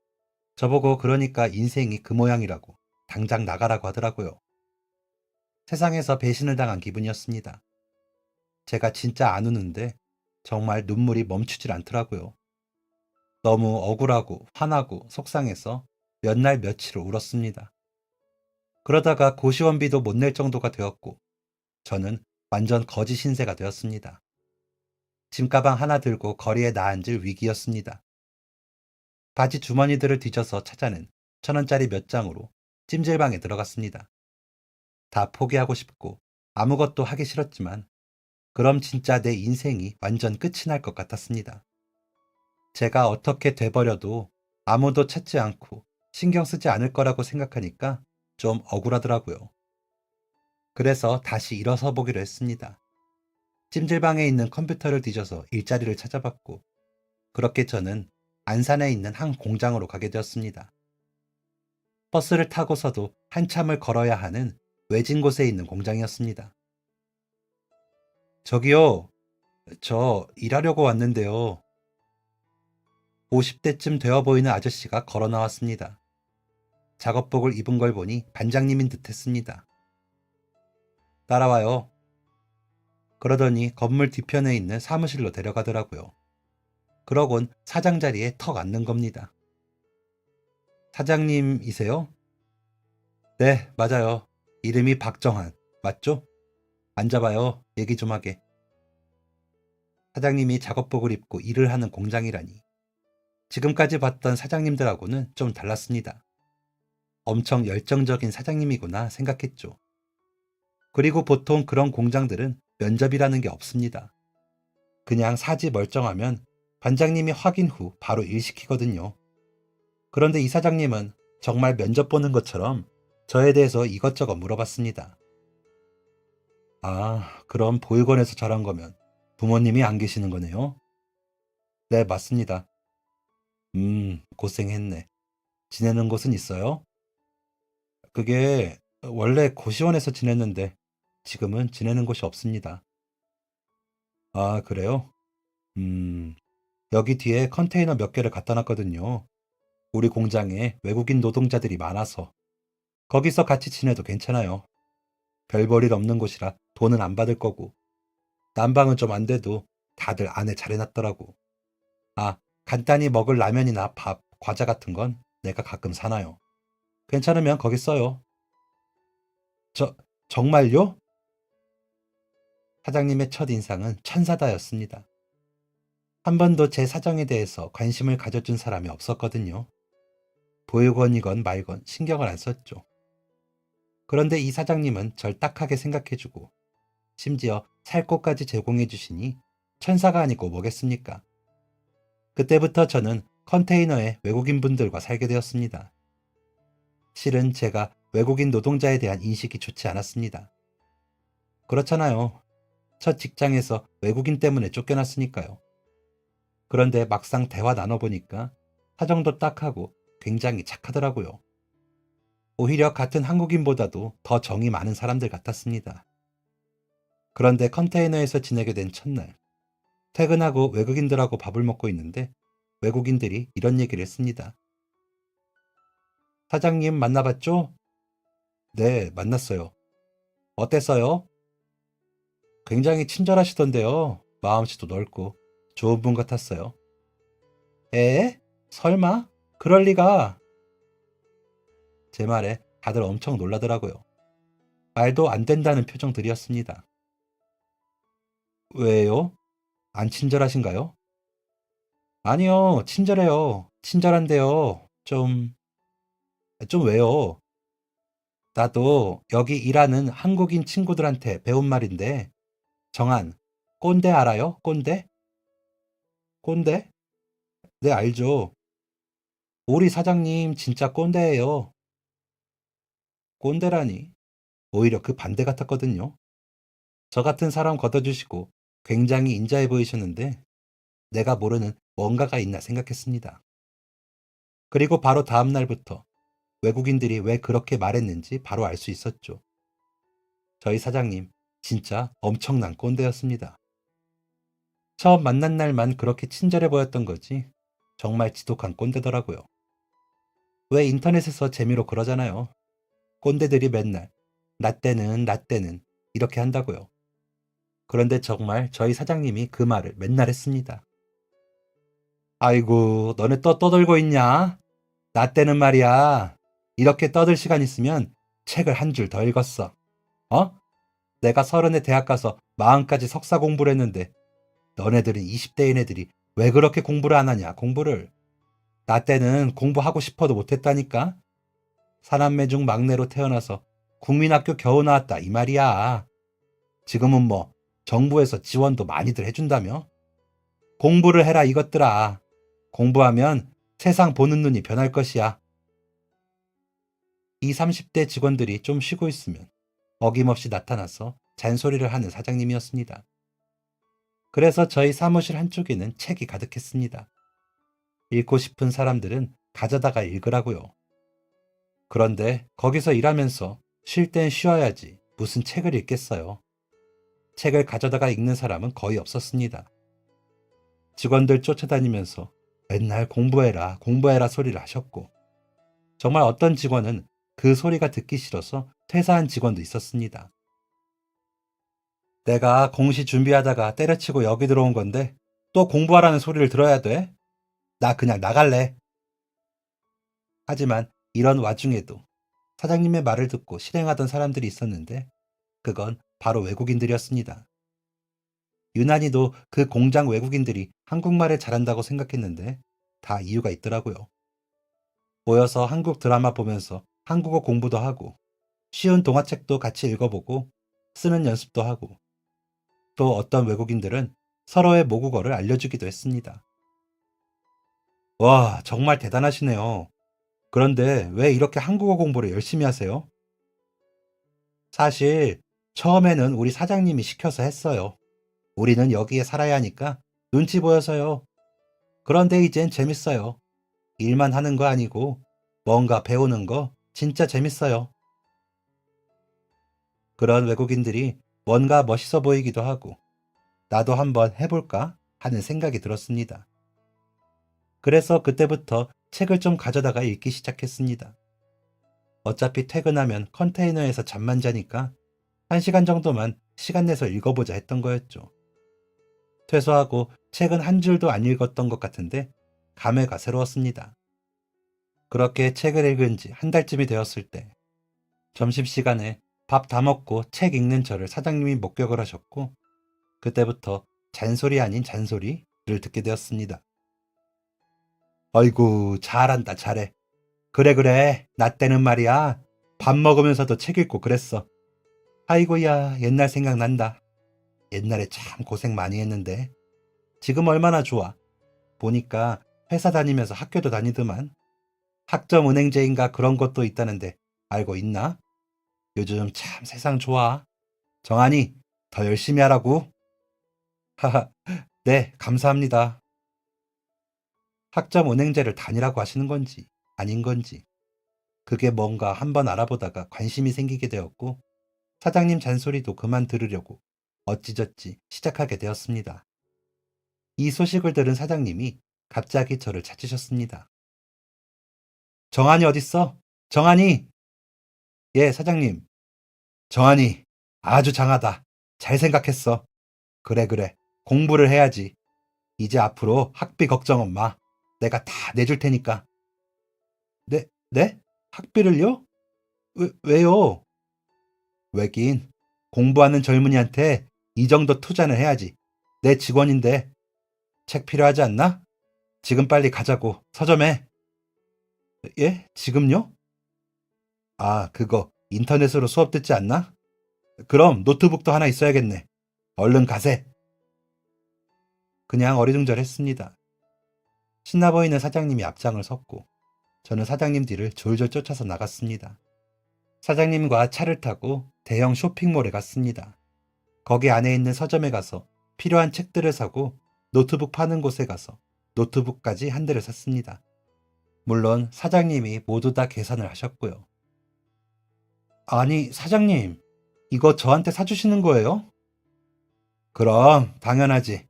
저보고 그러니까 인생이 그 모양이라고 당장 나가라고 하더라고요. 세상에서 배신을 당한 기분이었습니다. 제가 진짜 안 우는데 정말 눈물이 멈추질 않더라고요. 너무 억울하고 화나고 속상해서 몇 날 며칠을 울었습니다. 그러다가 고시원비도 못 낼 정도가 되었고 저는 완전 거지 신세가 되었습니다. 짐가방 하나 들고 거리에 나앉을 위기였습니다. 바지 주머니들을 뒤져서 찾아낸 1,000원짜리 몇 장으로 찜질방에 들어갔습니다. 다 포기하고 싶고 아무것도 하기 싫었지만 그럼 진짜 내 인생이 완전 끝이 날 것 같았습니다. 제가 어떻게 돼버려도 아무도 찾지 않고 신경 쓰지 않을 거라고 생각하니까 좀 억울하더라고요. 그래서 다시 일어서 보기로 했습니다. 찜질방에 있는 컴퓨터를 뒤져서 일자리를 찾아봤고 그렇게 저는 안산에 있는 한 공장으로 가게 되었습니다. 버스를 타고서도 한참을 걸어야 하는 외진 곳에 있는 공장이었습니다. 저기요, 저 일하려고 왔는데요. 50대쯤 되어 보이는 아저씨가 걸어 나왔습니다. 작업복을 입은 걸 보니 반장님인 듯 했습니다. 따라와요. 그러더니 건물 뒤편에 있는 사무실로 데려가더라고요. 그러곤 사장 자리에 턱 앉는 겁니다. 사장님이세요? 네, 맞아요. 이름이 박정한, 맞죠? 앉아봐요. 얘기 좀 하게. 사장님이 작업복을 입고 일을 하는 공장이라니. 지금까지 봤던 사장님들하고는 좀 달랐습니다. 엄청 열정적인 사장님이구나 생각했죠. 그리고 보통 그런 공장들은 면접이라는 게 없습니다. 그냥 사지 멀쩡하면 반장님이 확인 후 바로 일 시키거든요. 그런데 이 사장님은 정말 면접 보는 것처럼 저에 대해서 이것저것 물어봤습니다. 아, 그럼 보육원에서 자란 거면 부모님이 안 계시는 거네요? 네, 맞습니다. 고생했네. 지내는 곳은 있어요? 그게 원래 고시원에서 지냈는데 지금은 지내는 곳이 없습니다. 아, 그래요? 음, 여기 뒤에 컨테이너 몇 개를 갖다 놨거든요. 우리 공장에 외국인 노동자들이 많아서 거기서 같이 지내도 괜찮아요. 별 볼일 없는 곳이라 돈은 안 받을 거고 난방은 좀 안 돼도 다들 안에 잘해놨더라고. 아, 간단히 먹을 라면이나 밥, 과자 같은 건 내가 가끔 사놔요. 괜찮으면 거기 써요. 저, 정말요? 사장님의 첫 인상은 천사다였습니다. 한 번도 제 사정에 대해서 관심을 가져준 사람이 없었거든요. 보육원이건 말건 신경을 안 썼죠. 그런데 이 사장님은 절 딱하게 생각해주고 심지어 살 곳까지 제공해 주시니 천사가 아니고 뭐겠습니까? 그때부터 저는 컨테이너에 외국인 분들과 살게 되었습니다. 실은 제가 외국인 노동자에 대한 인식이 좋지 않았습니다. 그렇잖아요. 첫 직장에서 외국인 때문에 쫓겨났으니까요. 그런데 막상 대화 나눠보니까 사정도 딱하고 굉장히 착하더라고요. 오히려 같은 한국인보다도 더 정이 많은 사람들 같았습니다. 그런데 컨테이너에서 지내게 된 첫날, 퇴근하고 외국인들하고 밥을 먹고 있는데 외국인들이 이런 얘기를 했습니다. 사장님 만나봤죠? 네, 만났어요. 어땠어요? 굉장히 친절하시던데요. 마음씨도 넓고 좋은 분 같았어요. 에? 설마? 그럴 리가. 제 말에 다들 엄청 놀라더라고요. 말도 안 된다는 표정들이었습니다. 왜요? 안 친절하신가요? 아니요, 친절해요. 친절한데요. 좀 왜요? 나도 여기 일하는 한국인 친구들한테 배운 말인데, 정한, 꼰대 알아요? 꼰대? 꼰대? 네, 알죠. 우리 사장님 진짜 꼰대예요. 꼰대라니. 오히려 그 반대 같았거든요. 저 같은 사람 걷어주시고 굉장히 인자해 보이셨는데 내가 모르는 뭔가가 있나 생각했습니다. 그리고 바로 다음 날부터 외국인들이 왜 그렇게 말했는지 바로 알 수 있었죠. 저희 사장님 진짜 엄청난 꼰대였습니다. 처음 만난 날만 그렇게 친절해 보였던 거지 정말 지독한 꼰대더라고요. 왜 인터넷에서 재미로 그러잖아요. 꼰대들이 맨날 나 때는 이렇게 한다고요. 그런데 정말 저희 사장님이 그 말을 맨날 했습니다. 아이고, 너네 또 떠들고 있냐? 나 때는 말이야. 이렇게 떠들 시간 있으면 책을 한 줄 더 읽었어. 어? 내가 30에 대학 가서 40까지 석사 공부를 했는데 너네들은 20대인 애들이 왜 그렇게 공부를 안 하냐, 공부를. 나 때는 공부하고 싶어도 못했다니까? 사남매 중 막내로 태어나서 국민학교 겨우 나왔다 이 말이야. 지금은 뭐 정부에서 지원도 많이들 해준다며? 공부를 해라 이것들아. 공부하면 세상 보는 눈이 변할 것이야. 이 30대 직원들이 좀 쉬고 있으면 어김없이 나타나서 잔소리를 하는 사장님이었습니다. 그래서 저희 사무실 한쪽에는 책이 가득했습니다. 읽고 싶은 사람들은 가져다가 읽으라고요. 그런데 거기서 일하면서 쉴 땐 쉬어야지 무슨 책을 읽겠어요. 책을 가져다가 읽는 사람은 거의 없었습니다. 직원들 쫓아다니면서 맨날 공부해라, 공부해라 소리를 하셨고, 정말 어떤 직원은 그 소리가 듣기 싫어서 퇴사한 직원도 있었습니다. 내가 공시 준비하다가 때려치고 여기 들어온 건데 또 공부하라는 소리를 들어야 돼? 나 그냥 나갈래. 하지만 이런 와중에도 사장님의 말을 듣고 실행하던 사람들이 있었는데 그건 바로 외국인들이었습니다. 유난히도 그 공장 외국인들이 한국말을 잘한다고 생각했는데 다 이유가 있더라고요. 모여서 한국 드라마 보면서 한국어 공부도 하고 쉬운 동화책도 같이 읽어보고 쓰는 연습도 하고 또 어떤 외국인들은 서로의 모국어를 알려주기도 했습니다. 와, 정말 대단하시네요. 그런데 왜 이렇게 한국어 공부를 열심히 하세요? 사실 처음에는 우리 사장님이 시켜서 했어요. 우리는 여기에 살아야 하니까 눈치 보여서요. 그런데 이젠 재밌어요. 일만 하는 거 아니고 뭔가 배우는 거 진짜 재밌어요. 그런 외국인들이 뭔가 멋있어 보이기도 하고 나도 한번 해볼까 하는 생각이 들었습니다. 그래서 그때부터 책을 좀 가져다가 읽기 시작했습니다. 어차피 퇴근하면 컨테이너에서 잠만 자니까 1시간 정도만 시간 내서 읽어보자 했던 거였죠. 퇴소하고 책은 한 줄도 안 읽었던 것 같은데 감회가 새로웠습니다. 그렇게 책을 읽은 지 한 달쯤이 되었을 때 점심시간에 밥 다 먹고 책 읽는 저를 사장님이 목격을 하셨고 그때부터 잔소리 아닌 잔소리를 듣게 되었습니다. 아이고 잘한다 잘해. 그래 그래 나 때는 말이야 밥 먹으면서도 책 읽고 그랬어. 아이고야 옛날 생각난다. 옛날에 참 고생 많이 했는데 지금 얼마나 좋아. 보니까 회사 다니면서 학교도 다니더만. 학점은행제인가 그런 것도 있다는데 알고 있나? 요즘 참 세상 좋아. 정한이 더 열심히 하라고. 하하, 네, 감사합니다. 학점은행제를 다니라고 하시는 건지 아닌 건지 그게 뭔가 한번 알아보다가 관심이 생기게 되었고 사장님 잔소리도 그만 들으려고 어찌저찌 시작하게 되었습니다. 이 소식을 들은 사장님이 갑자기 저를 찾으셨습니다. 정한이 어딨어? 정한이! 예, 사장님. 정한이, 아주 장하다. 잘 생각했어. 그래, 그래. 공부를 해야지. 이제 앞으로 학비 걱정은 마. 내가 다 내줄 테니까. 네, 네? 학비를요? 왜요? 왜긴, 공부하는 젊은이한테 이 정도 투자는 해야지. 내 직원인데. 책 필요하지 않나? 지금 빨리 가자고. 서점에. 예? 지금요? 아, 그거 인터넷으로 수업 듣지 않나? 그럼 노트북도 하나 있어야겠네. 얼른 가세. 그냥 어리둥절했습니다. 신나 보이는 사장님이 앞장을 섰고 저는 사장님 뒤를 졸졸 쫓아서 나갔습니다. 사장님과 차를 타고 대형 쇼핑몰에 갔습니다. 거기 안에 있는 서점에 가서 필요한 책들을 사고 노트북 파는 곳에 가서 노트북까지 한 대를 샀습니다. 물론 사장님이 모두 다 계산을 하셨고요. 아니, 사장님, 이거 저한테 사주시는 거예요? 그럼 당연하지.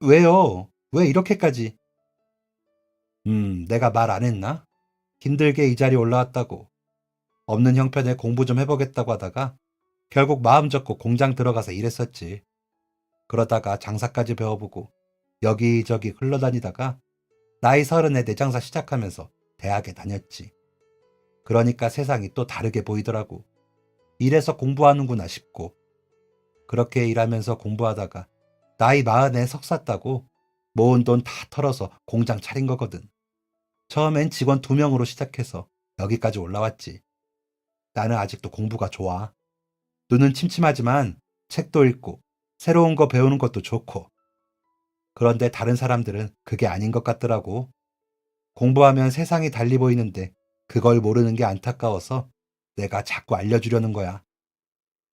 왜요? 왜 이렇게까지? 내가 말 안 했나? 힘들게 이 자리 올라왔다고. 없는 형편에 공부 좀 해보겠다고 하다가 결국 마음 접고 공장 들어가서 일했었지. 그러다가 장사까지 배워보고 여기저기 흘러다니다가 나이 30에 내 장사 시작하면서 대학에 다녔지. 그러니까 세상이 또 다르게 보이더라고. 이래서 공부하는구나 싶고. 그렇게 일하면서 공부하다가 나이 40에 석사 따고 모은 돈 다 털어서 공장 차린 거거든. 처음엔 직원 2명으로 시작해서 여기까지 올라왔지. 나는 아직도 공부가 좋아. 눈은 침침하지만 책도 읽고 새로운 거 배우는 것도 좋고. 그런데 다른 사람들은 그게 아닌 것 같더라고. 공부하면 세상이 달리 보이는데 그걸 모르는 게 안타까워서 내가 자꾸 알려주려는 거야.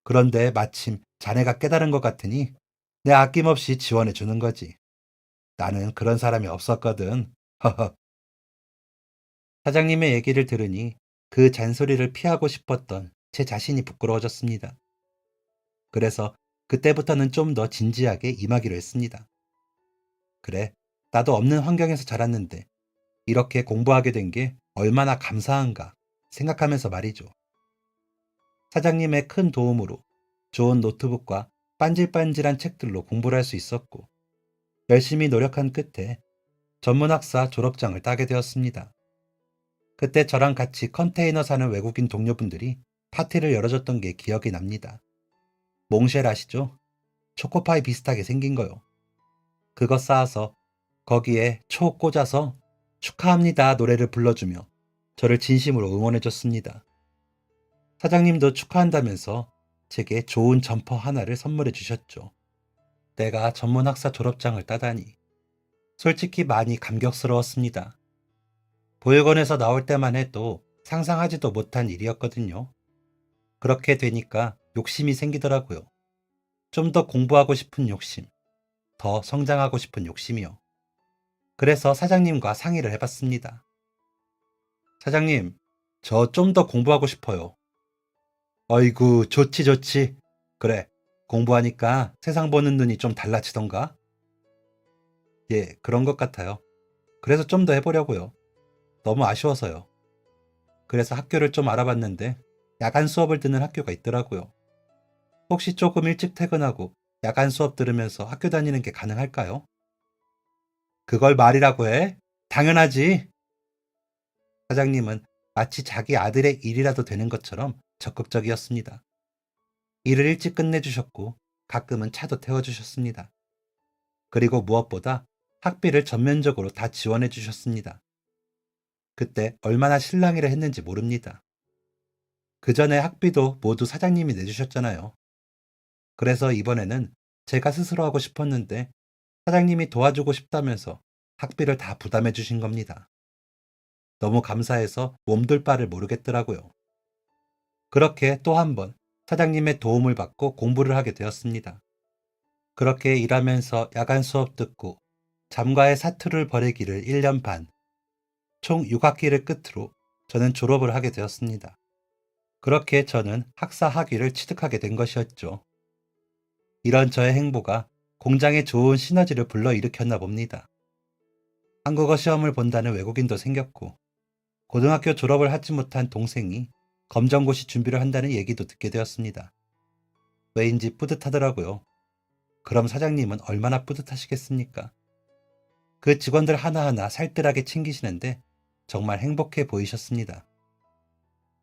그런데 마침 자네가 깨달은 것 같으니 내 아낌없이 지원해 주는 거지. 나는 그런 사람이 없었거든. 허허. 사장님의 얘기를 들으니 그 잔소리를 피하고 싶었던 제 자신이 부끄러워졌습니다. 그래서 그때부터는 좀 더 진지하게 임하기로 했습니다. 그래, 나도 없는 환경에서 자랐는데 이렇게 공부하게 된 게 얼마나 감사한가 생각하면서 말이죠. 사장님의 큰 도움으로 좋은 노트북과 반질반질한 책들로 공부를 할 수 있었고 열심히 노력한 끝에 전문학사 졸업장을 따게 되었습니다. 그때 저랑 같이 컨테이너 사는 외국인 동료분들이 파티를 열어줬던 게 기억이 납니다. 몽쉘 아시죠? 초코파이 비슷하게 생긴 거요. 그거 쌓아서 거기에 초 꽂아서 축하합니다 노래를 불러주며 저를 진심으로 응원해줬습니다. 사장님도 축하한다면서 제게 좋은 점퍼 하나를 선물해 주셨죠. 내가 전문 학사 졸업장을 따다니 솔직히 많이 감격스러웠습니다. 보육원에서 나올 때만 해도 상상하지도 못한 일이었거든요. 그렇게 되니까 욕심이 생기더라고요. 좀 더 공부하고 싶은 욕심, 더 성장하고 싶은 욕심이요. 그래서 사장님과 상의를 해봤습니다. 사장님, 저 좀 더 공부하고 싶어요. 어이구, 좋지, 좋지. 그래, 공부하니까 세상 보는 눈이 좀 달라지던가? 예, 그런 것 같아요. 그래서 좀 더 해보려고요. 너무 아쉬워서요. 그래서 학교를 좀 알아봤는데 야간 수업을 듣는 학교가 있더라고요. 혹시 조금 일찍 퇴근하고 야간 수업 들으면서 학교 다니는 게 가능할까요? 그걸 말이라고 해? 당연하지. 사장님은 마치 자기 아들의 일이라도 되는 것처럼 적극적이었습니다. 일을 일찍 끝내주셨고 가끔은 차도 태워주셨습니다. 그리고 무엇보다 학비를 전면적으로 다 지원해 주셨습니다. 그때 얼마나 실랑이를 했는지 모릅니다. 그 전에 학비도 모두 사장님이 내주셨잖아요. 그래서 이번에는 제가 스스로 하고 싶었는데 사장님이 도와주고 싶다면서 학비를 다 부담해 주신 겁니다. 너무 감사해서 몸둘 바를 모르겠더라고요. 그렇게 또 한 번 사장님의 도움을 받고 공부를 하게 되었습니다. 그렇게 일하면서 야간 수업 듣고 잠과의 사투를 벌이기를 1년 반, 총 6학기를 끝으로 저는 졸업을 하게 되었습니다. 그렇게 저는 학사 학위를 취득하게 된 것이었죠. 이런 저의 행보가 공장에 좋은 시너지를 불러일으켰나 봅니다. 한국어 시험을 본다는 외국인도 생겼고, 고등학교 졸업을 하지 못한 동생이 검정고시 준비를 한다는 얘기도 듣게 되었습니다. 왜인지 뿌듯하더라고요. 그럼 사장님은 얼마나 뿌듯하시겠습니까? 그 직원들 하나하나 살뜰하게 챙기시는데 정말 행복해 보이셨습니다.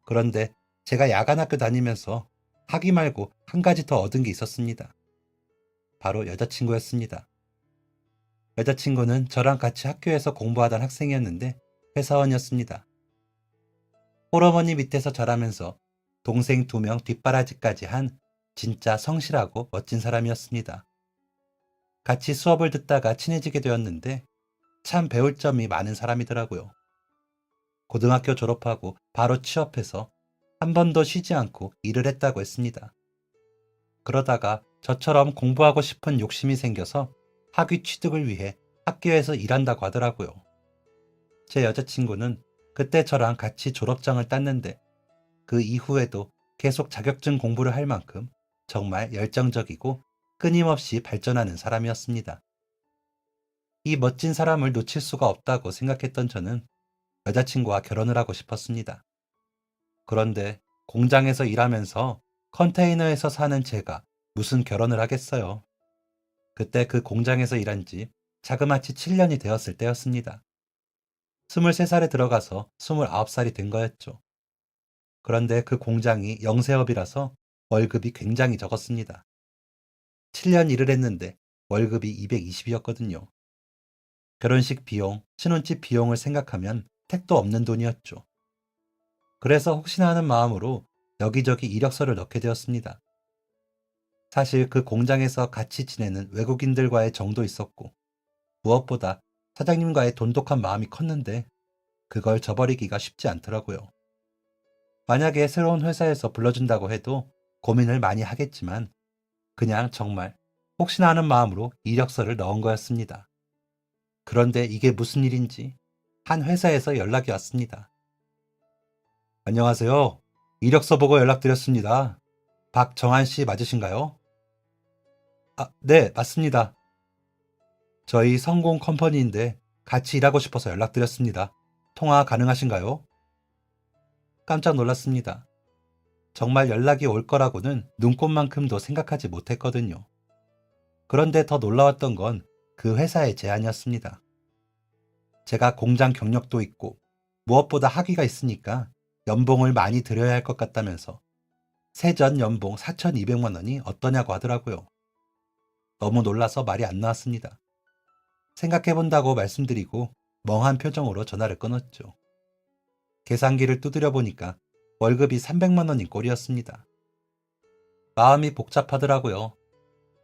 그런데 제가 야간 학교 다니면서 학위 말고 한 가지 더 얻은 게 있었습니다. 바로 여자친구였습니다. 여자친구는 저랑 같이 학교에서 공부하던 학생이었는데 회사원이었습니다. 홀어머니 밑에서 자라면서 동생 2명 뒷바라지까지 한 진짜 성실하고 멋진 사람이었습니다. 같이 수업을 듣다가 친해지게 되었는데 참 배울 점이 많은 사람이더라고요. 고등학교 졸업하고 바로 취업해서 한 번도 쉬지 않고 일을 했다고 했습니다. 그러다가 저처럼 공부하고 싶은 욕심이 생겨서 학위 취득을 위해 학교에서 일한다고 하더라고요. 제 여자친구는 그때 저랑 같이 졸업장을 땄는데 그 이후에도 계속 자격증 공부를 할 만큼 정말 열정적이고 끊임없이 발전하는 사람이었습니다. 이 멋진 사람을 놓칠 수가 없다고 생각했던 저는 여자친구와 결혼을 하고 싶었습니다. 그런데 공장에서 일하면서 컨테이너에서 사는 제가 무슨 결혼을 하겠어요. 그때 그 공장에서 일한 지 자그마치 7년이 되었을 때였습니다. 23살에 들어가서 29살이 된 거였죠. 그런데 그 공장이 영세업이라서 월급이 굉장히 적었습니다. 7년 일을 했는데 월급이 220이었거든요. 결혼식 비용, 신혼집 비용을 생각하면 택도 없는 돈이었죠. 그래서 혹시나 하는 마음으로 여기저기 이력서를 넣게 되었습니다. 사실 그 공장에서 같이 지내는 외국인들과의 정도 있었고, 무엇보다 사장님과의 돈독한 마음이 컸는데, 그걸 저버리기가 쉽지 않더라고요. 만약에 새로운 회사에서 불러준다고 해도 고민을 많이 하겠지만, 그냥 정말 혹시나 하는 마음으로 이력서를 넣은 거였습니다. 그런데 이게 무슨 일인지 한 회사에서 연락이 왔습니다. 안녕하세요. 이력서 보고 연락드렸습니다. 박정한 씨 맞으신가요? 아, 네, 맞습니다. 저희 성공 컴퍼니인데 같이 일하고 싶어서 연락드렸습니다. 통화 가능하신가요? 깜짝 놀랐습니다. 정말 연락이 올 거라고는 눈꼽만큼도 생각하지 못했거든요. 그런데 더 놀라웠던 건 그 회사의 제안이었습니다. 제가 공장 경력도 있고 무엇보다 학위가 있으니까 연봉을 많이 드려야 할 것 같다면서 세전 연봉 4,200만 원이 어떠냐고 하더라고요. 너무 놀라서 말이 안 나왔습니다. 생각해본다고 말씀드리고 멍한 표정으로 전화를 끊었죠. 계산기를 두드려 보니까 월급이 300만 원인 꼴이었습니다. 마음이 복잡하더라고요.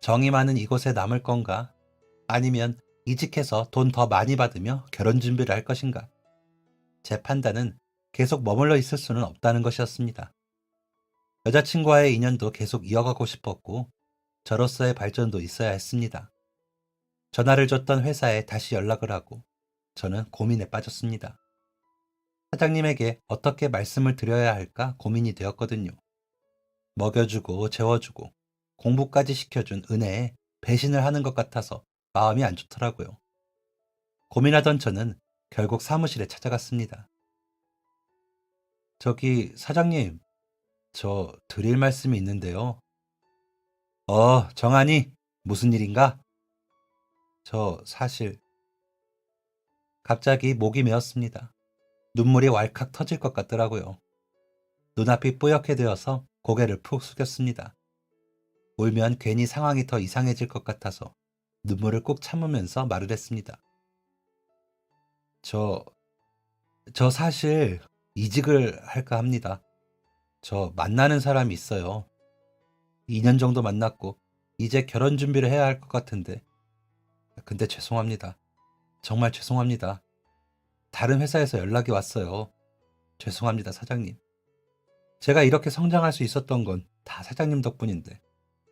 정이 많은 이곳에 남을 건가? 아니면 이직해서 돈 더 많이 받으며 결혼 준비를 할 것인가? 제 판단은 계속 머물러 있을 수는 없다는 것이었습니다. 여자친구와의 인연도 계속 이어가고 싶었고 저로서의 발전도 있어야 했습니다. 전화를 줬던 회사에 다시 연락을 하고 저는 고민에 빠졌습니다. 사장님에게 어떻게 말씀을 드려야 할까 고민이 되었거든요. 먹여주고 재워주고 공부까지 시켜준 은혜에 배신을 하는 것 같아서 마음이 안 좋더라고요. 고민하던 저는 결국 사무실에 찾아갔습니다. 저기 사장님, 저 드릴 말씀이 있는데요. 정한이, 무슨 일인가? 저 사실 갑자기 목이 메었습니다. 눈물이 왈칵 터질 것 같더라고요. 눈앞이 뿌옇게 되어서 고개를 푹 숙였습니다. 울면 괜히 상황이 더 이상해질 것 같아서 눈물을 꾹 참으면서 말을 했습니다. 저 사실 이직을 할까 합니다. 저 만나는 사람이 있어요. 2년 정도 만났고 이제 결혼 준비를 해야 할 것 같은데. 근데 죄송합니다. 정말 죄송합니다. 다른 회사에서 연락이 왔어요. 죄송합니다, 사장님. 제가 이렇게 성장할 수 있었던 건 다 사장님 덕분인데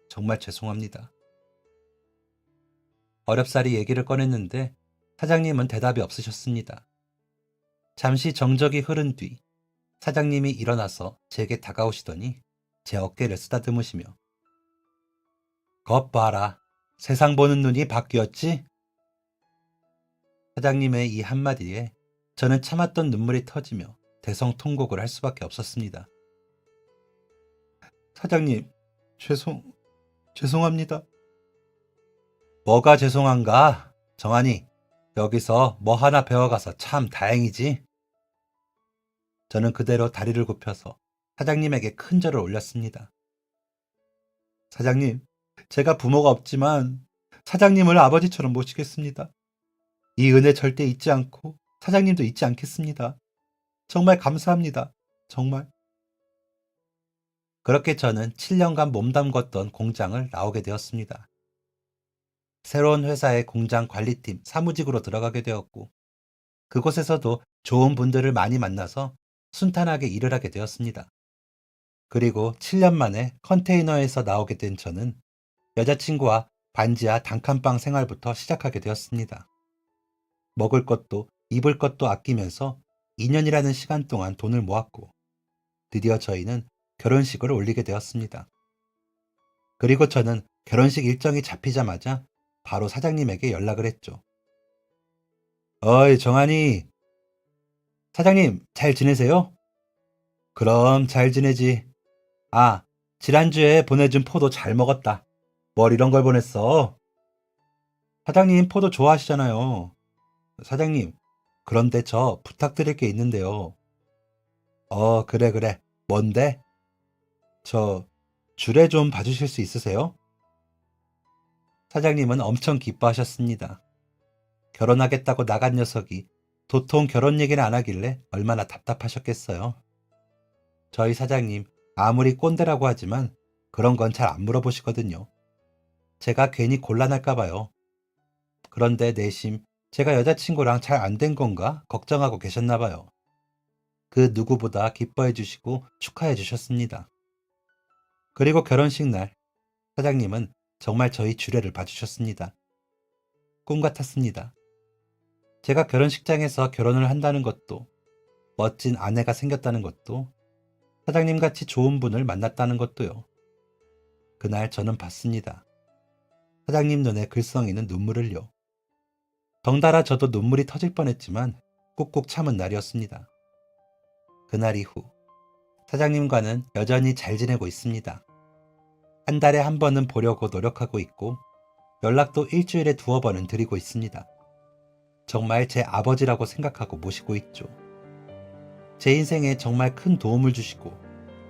정말 죄송합니다. 어렵사리 얘기를 꺼냈는데 사장님은 대답이 없으셨습니다. 잠시 정적이 흐른 뒤 사장님이 일어나서 제게 다가오시더니 제 어깨를 쓰다듬으시며 것 봐라. 세상 보는 눈이 바뀌었지? 사장님의 이 한마디에 저는 참았던 눈물이 터지며 대성통곡을 할 수밖에 없었습니다. 사장님, 죄송합니다. 뭐가 죄송한가? 정한이, 여기서 뭐 하나 배워가서 참 다행이지? 저는 그대로 다리를 굽혀서 사장님에게 큰 절을 올렸습니다. 사장님, 제가 부모가 없지만 사장님을 아버지처럼 모시겠습니다. 이 은혜 절대 잊지 않고 사장님도 잊지 않겠습니다. 정말 감사합니다. 정말. 그렇게 저는 7년간 몸담궜던 공장을 나오게 되었습니다. 새로운 회사의 공장 관리팀 사무직으로 들어가게 되었고 그곳에서도 좋은 분들을 많이 만나서 순탄하게 일을 하게 되었습니다. 그리고 7년 만에 컨테이너에서 나오게 된 저는 여자친구와 반지하 단칸방 생활부터 시작하게 되었습니다. 먹을 것도 입을 것도 아끼면서 2년이라는 시간 동안 돈을 모았고 드디어 저희는 결혼식을 올리게 되었습니다. 그리고 저는 결혼식 일정이 잡히자마자 바로 사장님에게 연락을 했죠. 어이, 정한이. 사장님, 잘 지내세요? 그럼 잘 지내지. 아, 지난주에 보내준 포도 잘 먹었다. 뭘 이런 걸 보냈어? 사장님 포도 좋아하시잖아요. 사장님, 그런데 저 부탁드릴 게 있는데요. 그래. 뭔데? 저 주례 좀 봐주실 수 있으세요? 사장님은 엄청 기뻐하셨습니다. 결혼하겠다고 나간 녀석이 도통 결혼 얘기를 안 하길래 얼마나 답답하셨겠어요. 저희 사장님 아무리 꼰대라고 하지만 그런 건 잘 안 물어보시거든요. 제가 괜히 곤란할까 봐요. 그런데 내심 제가 여자친구랑 잘 안 된 건가 걱정하고 계셨나 봐요. 그 누구보다 기뻐해 주시고 축하해 주셨습니다. 그리고 결혼식 날 사장님은 정말 저희 주례를 봐주셨습니다. 꿈 같았습니다. 제가 결혼식장에서 결혼을 한다는 것도 멋진 아내가 생겼다는 것도 사장님같이 좋은 분을 만났다는 것도요. 그날 저는 봤습니다. 사장님 눈에 글썽이는 눈물을요. 덩달아 저도 눈물이 터질 뻔했지만 꾹꾹 참은 날이었습니다. 그날 이후 사장님과는 여전히 잘 지내고 있습니다. 한 달에 한 번은 보려고 노력하고 있고 연락도 일주일에 2번은 드리고 있습니다. 정말 제 아버지라고 생각하고 모시고 있죠. 제 인생에 정말 큰 도움을 주시고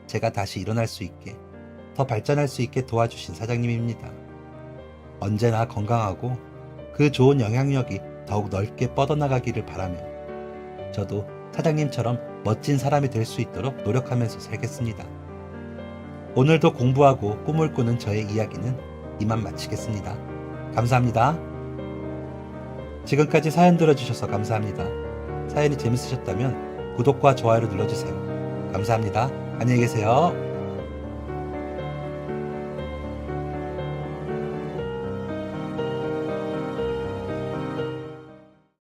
제가 다시 일어날 수 있게, 더 발전할 수 있게 도와주신 사장님입니다. 언제나 건강하고 그 좋은 영향력이 더욱 넓게 뻗어나가기를 바라며 저도 사장님처럼 멋진 사람이 될 수 있도록 노력하면서 살겠습니다. 오늘도 공부하고 꿈을 꾸는 저의 이야기는 이만 마치겠습니다. 감사합니다. 지금까지 사연 들어주셔서 감사합니다. 사연이 재밌으셨다면 구독과 좋아요를 눌러주세요. 감사합니다. 안녕히 계세요.